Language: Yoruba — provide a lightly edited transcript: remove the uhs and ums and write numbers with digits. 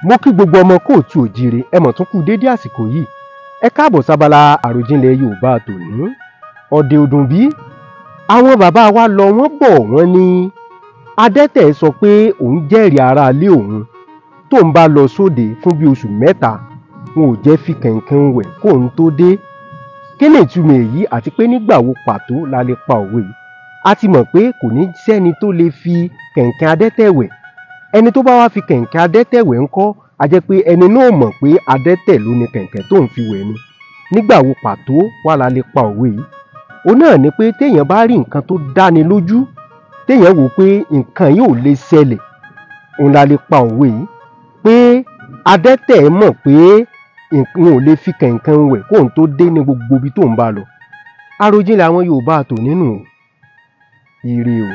Mo kí gbogbo ọmọ kóòtù òjíire ẹ mọ̀ tún kú dédé àsìkò yìí. Ẹ káàbọ̀ sábàlá àròjinlẹ̀ Yorùbá tòní. Ọ̀dẹ̀ ọdún bí àwọn bàbá wa lọ wọ́n bọ̀ wọ́n ní adẹ́tẹ̀ sọ pé òun jẹ́rìí aráalé òun tóun bá lọ sóde fún bí oṣù mẹ́ta wọn ò jẹ́ fi kẹ̀ǹkẹ̀ wẹ̀ kóun tó dé. Kí ni ìtumọ̀ èyí àti pé nígbà wo pàtó la lè pa òwe yìí? A ti mọ̀ pé kò ní sẹ́ni tó lè fi kẹ̀ǹkẹ̀ adẹ́tẹ̀ wẹ̀. Ẹni tó bá wá fi kẹ̀ǹkẹ̀ adẹ́tẹ̀ wẹ̀ ńkọ́ a jẹ́ pé ẹni náà mọ̀ pé adẹ́tẹ̀ ló ní kẹ̀ǹkẹ̀ tóun fi wẹ̀ ni. Nígbà wo pàtó wá la lè pa òwe yìí? Òun náà ni pé téèyàn bá rí nǹkan tó dáni lójú téèyàn wò pé nǹkan yìí ò lè ṣẹlẹ̀, òun la lè pa òwe yìí pé adẹ́tẹ̀ mọ̀ pé n ò lè fi kẹ̀ǹkẹ̀ wẹ̀ kóun tó dé ní gbogbo ibi tóun bá lọ. Àròjinlẹ̀ àwọn Yorùbá tòní nù. Ire o.